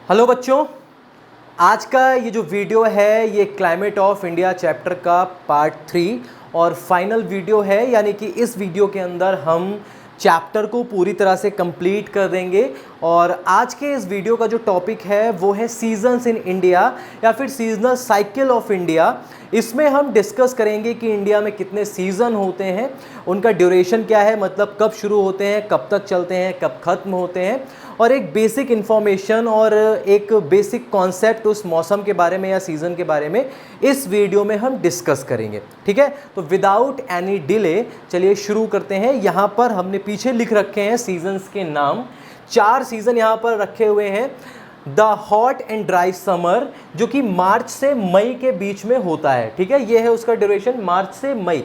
Hello बच्चों, आज का ये जो वीडियो है ये क्लाइमेट ऑफ इंडिया चैप्टर का पार्ट 3 और फाइनल वीडियो है। यानी कि इस वीडियो के अंदर हम चैप्टर को पूरी तरह से कंप्लीट कर देंगे। और आज के इस वीडियो का जो टॉपिक है वो है सीजन्स इन इंडिया या फिर सीजनल साइकिल ऑफ इंडिया। इसमें हम डिस्कस करेंगे कि इंडिया में कितने सीज़न होते हैं, उनका ड्यूरेशन क्या है, मतलब कब शुरू होते हैं, कब तक चलते हैं, कब ख़त्म होते हैं, और एक बेसिक इन्फॉर्मेशन और एक बेसिक कॉन्सेप्ट उस मौसम के बारे में या सीज़न के बारे में इस वीडियो में हम डिस्कस करेंगे। ठीक है, तो विदाउट एनी डिले चलिए शुरू करते हैं। यहाँ पर हमने पीछे लिख रखे हैं सीजन्स के नाम। 4 सीज़न यहाँ पर रखे हुए हैं। The hot and dry summer, जो कि मार्च से मई के बीच में होता है। ठीक है, ये है उसका ड्यूरेशन, मार्च से मई।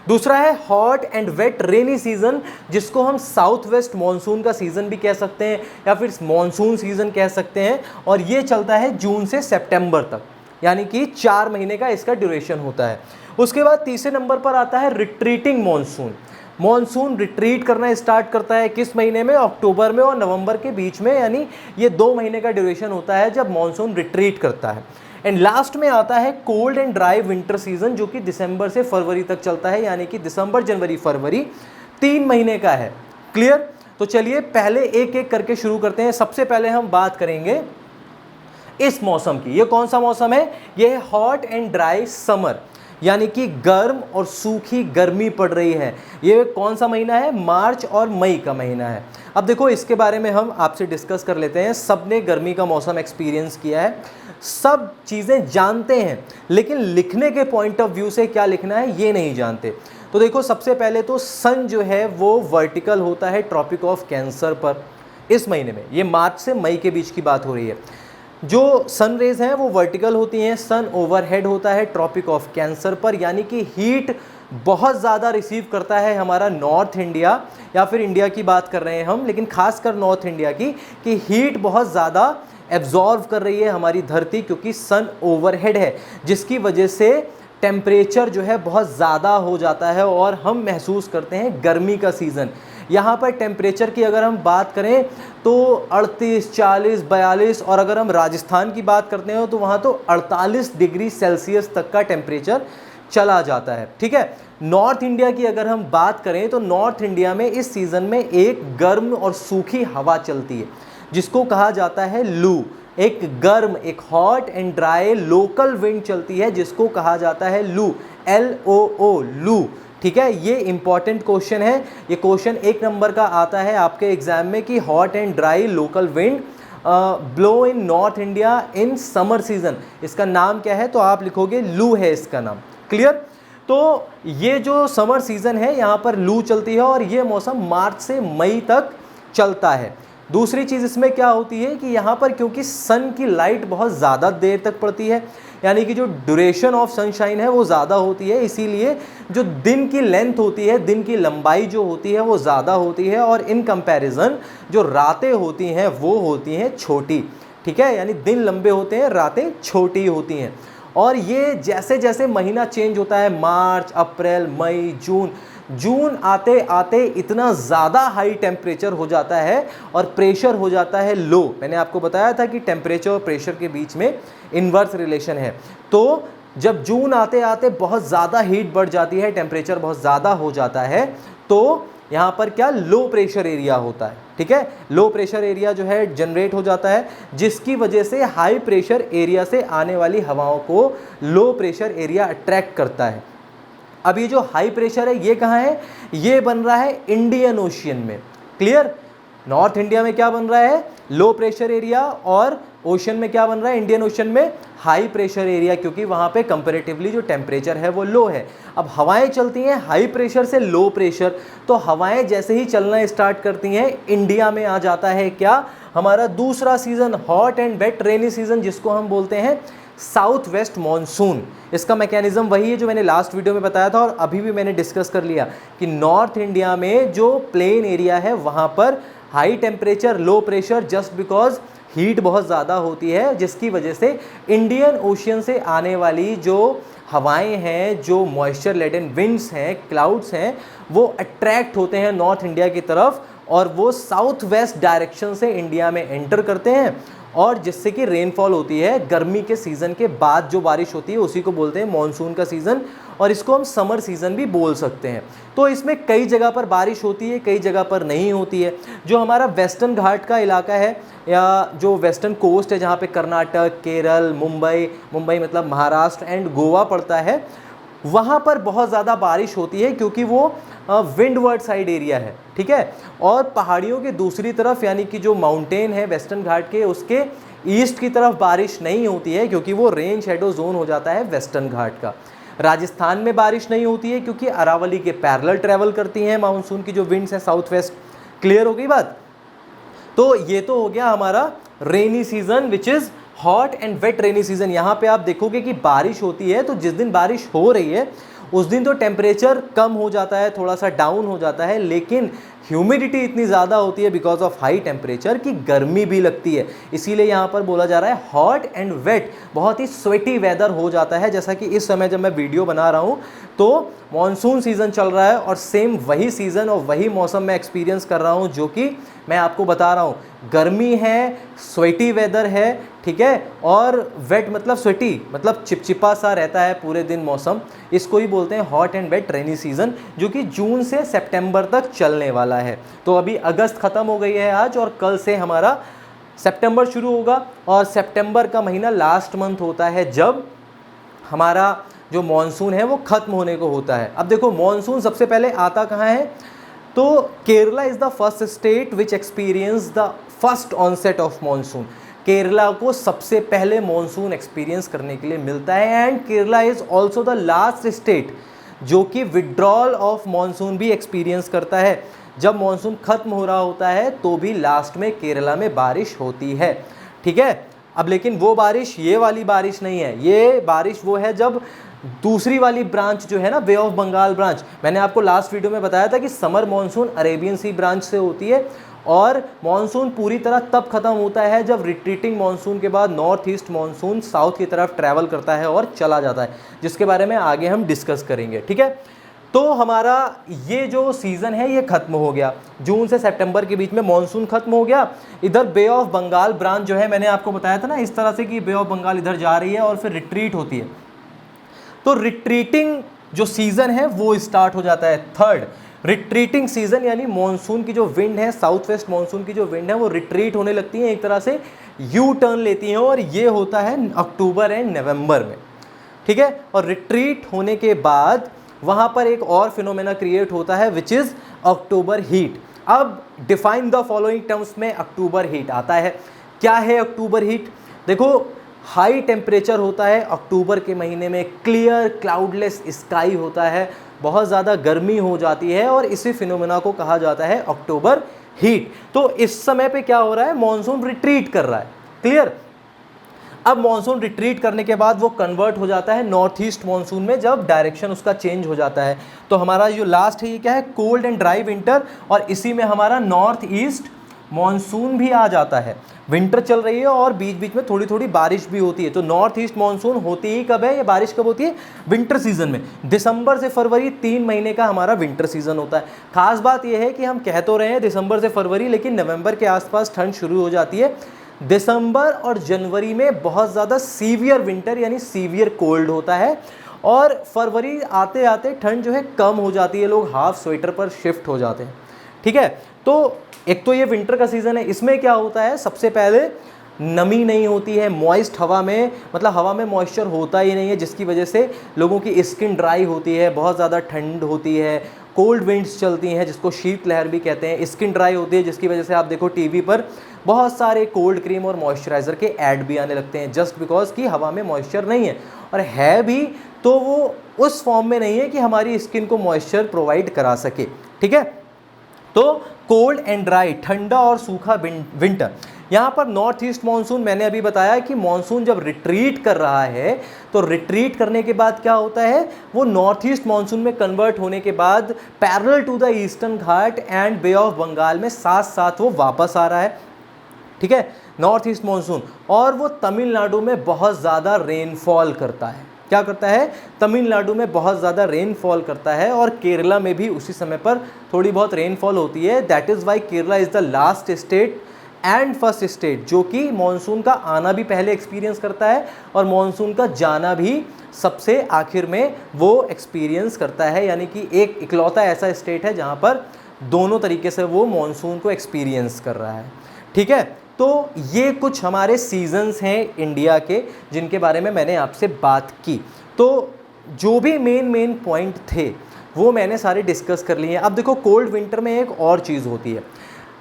दूसरा है hot and wet rainy season, जिसको हम साउथ वेस्ट मानसून का सीजन भी कह सकते हैं या फिर मानसून सीजन कह सकते हैं, और ये चलता है जून से सितंबर तक, यानी कि 4 महीने का इसका ड्यूरेशन होता है। उसके बाद तीसरे नंबर पर आता है रिट्रीटिंग मानसून। मानसून रिट्रीट करना स्टार्ट करता है किस महीने में? अक्टूबर में और नवंबर के बीच में, यानी ये 2 महीने का ड्यूरेशन होता है जब मानसून रिट्रीट करता है। एंड लास्ट में आता है cold and dry winter season, जो कि दिसंबर से फरवरी तक चलता है, यानी कि दिसंबर, जनवरी, फरवरी 3 महीने का है। क्लियर? तो चलिए पहले एक एक करके शुरू करते हैं। सबसे पहले हम बात करेंगे इस मौसम की। ये कौन सा मौसम है? ये है हॉट एंड ड्राई समर, यानी कि गर्म और सूखी गर्मी पड़ रही है। ये कौन सा महीना है? मार्च और मई का महीना है। अब देखो, इसके बारे में हम आपसे डिस्कस कर लेते हैं। सब ने गर्मी का मौसम एक्सपीरियंस किया है, सब चीज़ें जानते हैं, लेकिन लिखने के पॉइंट ऑफ व्यू से क्या लिखना है ये नहीं जानते। तो देखो, सबसे पहले तो सन जो है वो वर्टिकल होता है ट्रॉपिक ऑफ कैंसर पर इस महीने में। ये मार्च से मई के बीच की बात हो रही है। जो सन रेज हैं वो वर्टिकल होती हैं। सन ओवरहेड होता है ट्रॉपिक ऑफ कैंसर पर, यानी कि हीट बहुत ज़्यादा रिसीव करता है हमारा नॉर्थ इंडिया, या फिर इंडिया की बात कर रहे हैं हम, लेकिन खासकर नॉर्थ इंडिया की, कि हीट बहुत ज़्यादा एब्जॉर्व कर रही है हमारी धरती, क्योंकि सन ओवरहेड है, जिसकी वजह से टेम्परेचर जो है बहुत ज़्यादा हो जाता है और हम महसूस करते हैं गर्मी का सीज़न। यहाँ पर टेम्परेचर की अगर हम बात करें तो 38, 40, 42, और अगर हम राजस्थान की बात करते हैं तो वहाँ तो 48 डिग्री सेल्सियस तक का टेम्परेचर चला जाता है। ठीक है, नॉर्थ इंडिया की अगर हम बात करें तो नॉर्थ इंडिया में इस सीज़न में एक गर्म और सूखी हवा चलती है, जिसको कहा जाता है लू। एक गर्म, एक hot and dry local wind चलती है, जिसको कहा जाता है लू, LOO, लू। ठीक है, ये इंपॉर्टेंट क्वेश्चन है। ये क्वेश्चन 1 नंबर का आता है आपके एग्जाम में कि hot and dry local wind blow in north India in summer season, इसका नाम क्या है? तो आप लिखोगे लू है इसका नाम। क्लियर? तो ये जो समर सीजन है यहाँ पर लू चलती है और ये मौसम मार्च से मई तक चलता है। दूसरी चीज़ इसमें क्या होती है कि यहाँ पर क्योंकि सन की लाइट बहुत ज़्यादा देर तक पड़ती है, यानी कि जो ड्यूरेशन ऑफ सनशाइन है वो ज़्यादा होती है, इसीलिए जो दिन की लेंथ होती है, दिन की लंबाई जो होती है वो ज़्यादा होती है, और इन कंपैरिजन जो रातें होती हैं वो होती हैं छोटी। ठीक है, यानी दिन लंबे होते हैं, रातें छोटी होती हैं। और ये जैसे जैसे महीना चेंज होता है, मार्च, अप्रैल, मई, जून आते आते इतना ज़्यादा हाई टेम्परेचर हो जाता है और प्रेशर हो जाता है लो। मैंने आपको बताया था कि टेम्परेचर और प्रेशर के बीच में इन्वर्स रिलेशन है। तो जब जून आते आते बहुत ज़्यादा हीट बढ़ जाती है, टेम्परेचर बहुत ज़्यादा हो जाता है, तो यहाँ पर क्या लो प्रेशर एरिया होता है। ठीक है, लो प्रेशर एरिया जो है जनरेट हो जाता है, जिसकी वजह से हाई प्रेशर एरिया से आने वाली हवाओं को लो प्रेशर एरिया अट्रैक्ट करता है। अब ये जो हाई प्रेशर है ये कहाँ है? ये बन रहा है इंडियन ओशियन में। क्लियर? नॉर्थ इंडिया में क्या बन रहा है? लो प्रेशर एरिया, और ओशन में क्या बन रहा है? इंडियन ओशन में हाई प्रेशर एरिया, क्योंकि वहाँ पे कंपैरेटिवली जो टेम्परेचर है वो लो है। अब हवाएं चलती हैं हाई प्रेशर से लो प्रेशर, तो हवाएं जैसे ही चलना स्टार्ट करती हैं, इंडिया में आ जाता है क्या? हमारा दूसरा season, hot and wet rainy season, जिसको हम बोलते हैं साउथ वेस्ट मानसून। इसका मैकेनिज्म वही है जो मैंने लास्ट वीडियो में बताया था और अभी भी मैंने डिस्कस कर लिया कि नॉर्थ इंडिया में जो प्लेन एरिया है वहाँ पर high temperature, low pressure, just because heat बहुत ज़्यादा होती है, जिसकी वजह से इंडियन ओशियन से आने वाली जो हवाएं हैं, जो मॉइस्चर लेडन विंड्स हैं, क्लाउड्स हैं, वो अट्रैक्ट होते हैं नॉर्थ इंडिया की तरफ और वो साउथ वेस्ट डायरेक्शन से इंडिया में एंटर करते हैं और जिससे कि रेनफॉल होती है गर्मी के सीज़न के बाद जो बारिश होती है उसी को बोलते हैं मॉनसून का सीज़न, और इसको हम समर सीज़न भी बोल सकते हैं। तो इसमें कई जगह पर बारिश होती है, कई जगह पर नहीं होती है। जो हमारा वेस्टर्न घाट का इलाका है या जो वेस्टर्न कोस्ट है जहाँ पे कर्नाटक, केरल, मुंबई मतलब महाराष्ट्र एंड गोवा पड़ता है, वहाँ पर बहुत ज़्यादा बारिश होती है क्योंकि वो विंडवर्ड साइड एरिया है, ठीक है। और पहाड़ियों के दूसरी तरफ यानी कि जो माउंटेन है वेस्टर्न घाट के, उसके ईस्ट की तरफ बारिश नहीं होती है क्योंकि वो रेन शेडो जोन हो जाता है वेस्टर्न घाट का। राजस्थान में बारिश नहीं होती है क्योंकि अरावली के पैरेलल ट्रैवल करती हैं मानसून की जो विंड्स हैं साउथ वेस्ट। क्लियर हो गई बात? तो ये तो हो गया हमारा rainy season which is hot and wet rainy season. यहाँ पे आप देखोगे कि बारिश होती है तो जिस दिन बारिश हो रही है उस दिन तो टेम्परेचर कम हो जाता है, थोड़ा सा डाउन हो जाता है, लेकिन ह्यूमिडिटी इतनी ज़्यादा होती है बिकॉज ऑफ हाई टेम्परेचर कि गर्मी भी लगती है। इसीलिए यहाँ पर बोला जा रहा है हॉट एंड वेट, बहुत ही स्वेटी वेदर हो जाता है। जैसा कि इस समय जब मैं वीडियो बना रहा हूँ तो मॉनसून सीज़न चल रहा है और सेम वही सीज़न और वही मौसम मैं एक्सपीरियंस कर रहा हूँ जो कि मैं आपको बता रहा हूँ। गर्मी है, स्वेटी वेदर है, ठीक है, और वेट मतलब स्वेटी मतलब चिपचिपा सा रहता है पूरे दिन मौसम। इसको ही बोलते हैं hot and wet rainy season, जो कि जून से सितंबर तक चलने वाला है। तो अभी अगस्त ख़त्म हो गई है आज और कल से हमारा सितंबर शुरू होगा, और सितंबर का महीना लास्ट मंथ होता है जब हमारा जो मॉनसून है वो ख़त्म होने को होता है। अब देखो मॉनसून सबसे पहले आता कहाँ है, तो Kerala is the first state which experience the first onset of monsoon. Kerala को सबसे पहले मॉनसून एक्सपीरियंस करने के लिए मिलता है, and Kerala is also the last state जो कि विड्रॉल ऑफ मॉनसून भी एक्सपीरियंस करता है। जब मॉनसून ख़त्म हो रहा होता है तो भी लास्ट में केरला में बारिश होती है, ठीक है। अब लेकिन वो बारिश ये वाली बारिश नहीं है, ये बारिश वो है जब दूसरी वाली ब्रांच जो है ना, बे ऑफ बंगाल ब्रांच, मैंने आपको लास्ट वीडियो में बताया था कि समर मॉनसून अरेबियन सी ब्रांच से होती है, और मॉनसून पूरी तरह तब ख़त्म होता है जब रिट्रीटिंग मॉनसून के बाद नॉर्थ ईस्ट मॉनसून साउथ की तरफ ट्रैवल करता है और चला जाता है, जिसके बारे में आगे हम डिस्कस करेंगे, ठीक है। तो हमारा ये जो सीज़न है ये ख़त्म हो गया, जून से सितंबर के बीच में मॉनसून ख़त्म हो गया। इधर बे ऑफ बंगाल ब्रांच जो है, मैंने आपको बताया था ना इस तरह से कि बे ऑफ बंगाल इधर जा रही है और फिर रिट्रीट होती है, तो रिट्रीटिंग जो सीज़न है वो स्टार्ट हो जाता है। थर्ड रिट्रीटिंग सीज़न यानी मॉनसून की जो विंड है, साउथ वेस्ट मॉनसून की जो विंड है वो रिट्रीट होने लगती है, एक तरह से यू टर्न लेती हैं, और ये होता है अक्टूबर एंड नवंबर में, ठीक है। और रिट्रीट होने के बाद वहाँ पर एक और फिनोमेना क्रिएट होता है विच इज़ अक्टूबर हीट। अब डिफाइन द फॉलोइंग टर्म्स में अक्टूबर हीट आता है। क्या है अक्टूबर हीट? देखो हाई टेम्परेचर होता है अक्टूबर के महीने में, क्लियर क्लाउडलेस स्काई होता है, बहुत ज़्यादा गर्मी हो जाती है, और इसी फिनोमेना को कहा जाता है अक्टूबर हीट। तो इस समय पे क्या हो रहा है, मॉनसून रिट्रीट कर रहा है, क्लियर। अब मॉनसून रिट्रीट करने के बाद वो कन्वर्ट हो जाता है नॉर्थ ईस्ट मॉनसून में, जब डायरेक्शन उसका चेंज हो जाता है। तो हमारा जो लास्ट है ये क्या है, कोल्ड एंड ड्राई विंटर, और इसी में हमारा नॉर्थ ईस्ट मॉनसून भी आ जाता है। विंटर चल रही है और बीच बीच में थोड़ी थोड़ी बारिश भी होती है। तो नॉर्थ ईस्ट मॉनसून होती ही कब है, ये बारिश कब होती है, विंटर सीजन में। दिसंबर से फरवरी 3 महीने का हमारा विंटर सीजन होता है। खास बात यह है कि हम कह तो रहे हैं दिसंबर से फरवरी, लेकिन नवंबर के आसपास ठंड शुरू हो जाती है। दिसंबर और जनवरी में बहुत ज़्यादा सीवियर विंटर यानी सीवियर कोल्ड होता है, और फरवरी आते आते ठंड जो है कम हो जाती है, लोग हाफ स्वेटर पर शिफ्ट हो जाते हैं, ठीक है। तो एक तो ये विंटर का सीज़न है, इसमें क्या होता है, सबसे पहले नमी नहीं होती है, मॉइस्ट हवा में, मतलब हवा में मॉइस्चर होता ही नहीं है, जिसकी वजह से लोगों की स्किन ड्राई होती है, बहुत ज़्यादा ठंड होती है, कोल्ड विंड्स चलती हैं जिसको शीत लहर भी कहते हैं, स्किन ड्राई होती है, जिसकी वजह से आप देखो टीवी पर बहुत सारे कोल्ड क्रीम और मॉइस्चराइज़र के ऐड भी आने लगते हैं, जस्ट बिकॉज कि हवा में मॉइस्चर नहीं है, और है भी तो वो उस फॉर्म में नहीं है कि हमारी स्किन को मॉइस्चर प्रोवाइड करा सके, ठीक है। तो कोल्ड एंड ड्राई, ठंडा और सूखा विंटर। यहाँ पर नॉर्थ ईस्ट मॉनसून, मैंने अभी बताया कि मॉनसून जब रिट्रीट कर रहा है तो रिट्रीट करने के बाद क्या होता है, वो नॉर्थ ईस्ट मॉनसून में कन्वर्ट होने के बाद parallel to the Eastern Ghat and Bay of Bengal में साथ साथ वो वापस आ रहा है, ठीक है, नॉर्थ ईस्ट मॉनसून। और वो तमिलनाडु में बहुत ज़्यादा रेनफॉल करता है। क्या करता है, तमिलनाडु में बहुत ज़्यादा रेनफॉल करता है, और केरला में भी उसी समय पर थोड़ी बहुत रेनफॉल होती है। That is why Kerala is the last state and first state, जो कि मानसून का आना भी पहले एक्सपीरियंस करता है और मानसून का जाना भी सबसे आखिर में वो एक्सपीरियंस करता है, यानी कि एक इकलौता ऐसा स्टेट है जहाँ पर दोनों तरीके से वो मानसून को एक्सपीरियंस कर रहा है। ठीक है, तो ये कुछ हमारे सीजन्स हैं इंडिया के जिनके बारे में मैंने आपसे बात की। तो जो भी मेन पॉइंट थे वो मैंने सारे डिस्कस कर लिए हैं। अब देखो, कोल्ड विंटर में एक और चीज़ होती है।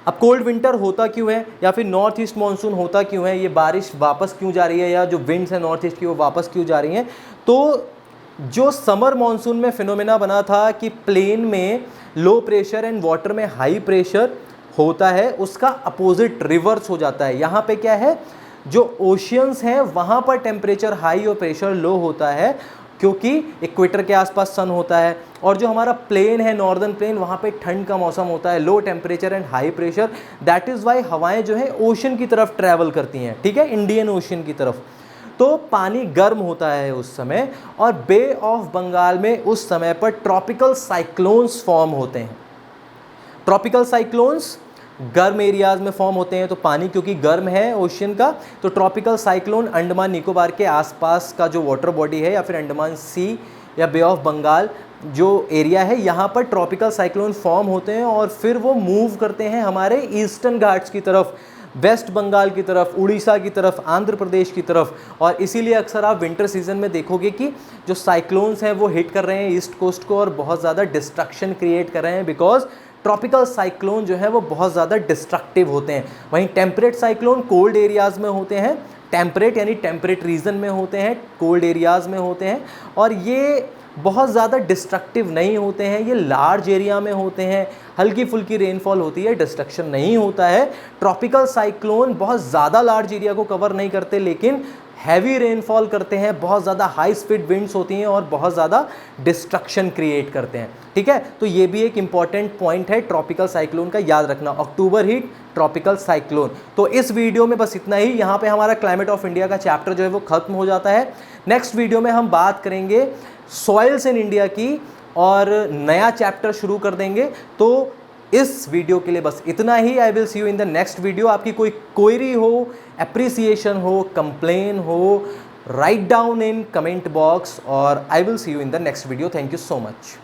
अब कोल्ड विंटर होता क्यों है, या फिर नॉर्थ ईस्ट मानसून होता क्यों है, ये बारिश वापस क्यों जा रही है, या जो विंड्स है नॉर्थ ईस्ट की वो वापस क्यों जा रही हैं। तो जो समर मानसून में फिनोमेना बना था कि प्लेन में लो प्रेशर एंड वाटर में हाई प्रेशर होता है, उसका अपोजिट रिवर्स हो जाता है। यहाँ पे क्या है, जो ओशियंस हैं वहाँ पर टेम्परेचर हाई और प्रेशर लो होता है, क्योंकि इक्वेटर के आसपास सन होता है। और जो हमारा प्लेन है, नॉर्दर्न प्लेन, वहाँ पे ठंड का मौसम होता है, low temperature and high pressure. That is why हवाएं जो है ओशन की तरफ ट्रैवल करती हैं, ठीक है, इंडियन ओशन की तरफ। तो पानी गर्म होता है उस समय, और बे ऑफ बंगाल में उस समय पर ट्रॉपिकल साइक्लोन्स फॉर्म होते हैं। ट्रॉपिकल साइक्लोन्स गर्म एरियाज में फॉर्म होते हैं, तो पानी क्योंकि गर्म है ओशियन का, तो ट्रॉपिकल साइक्लोन अंडमान निकोबार के आसपास का जो वाटर बॉडी है, या फिर अंडमान सी या बे ऑफ बंगाल जो एरिया है, यहाँ पर ट्रॉपिकल साइक्लोन फॉर्म होते हैं और फिर वो मूव करते हैं हमारे ईस्टर्न घाट्स की तरफ, वेस्ट बंगाल की तरफ, उड़ीसा की तरफ, आंध्र प्रदेश की तरफ। और इसीलिए अक्सर आप विंटर सीजन में देखोगे कि जो साइक्लोन्स हैं वो हिट कर रहे हैं ईस्ट कोस्ट को और बहुत ज़्यादा डिस्ट्रक्शन क्रिएट कर रहे हैं, बिकॉज ट्रॉपिकल साइक्लोन जो है वो बहुत ज़्यादा डिस्ट्रक्टिव होते हैं। वहीं टेम्परेट साइक्लोन कोल्ड एरियाज़ में होते हैं, टेम्परेट यानी टेम्परेट रीजन में होते हैं, कोल्ड एरियाज़ में होते हैं, और ये बहुत ज़्यादा डिस्ट्रक्टिव नहीं होते हैं, ये लार्ज एरिया में होते हैं, हल्की फुल्की रेनफॉल होती है, डिस्ट्रक्शन नहीं होता है। ट्रॉपिकल साइक्लोन बहुत ज़्यादा लार्ज एरिया को कवर नहीं करते, लेकिन हैवी रेनफॉल करते हैं, बहुत ज़्यादा हाई स्पीड विंड्स होती हैं और बहुत ज़्यादा डिस्ट्रक्शन क्रिएट करते हैं। ठीक है, तो ये भी एक इंपॉर्टेंट पॉइंट है ट्रॉपिकल साइक्लोन का, याद रखना। अक्टूबर हीट, ट्रॉपिकल साइक्लोन। तो इस वीडियो में बस इतना ही। यहाँ पे हमारा क्लाइमेट ऑफ इंडिया का चैप्टर जो है वो खत्म हो जाता है। नेक्स्ट वीडियो में हम बात करेंगे सॉइल्स इन इंडिया की और नया चैप्टर शुरू कर देंगे। तो इस वीडियो के लिए बस इतना ही। I will see you in the next video. आपकी कोई क्वेरी हो, एप्रिसिएशन हो, कंप्लेन हो, right down in comment box, और I will see you in the next video. Thank you so much.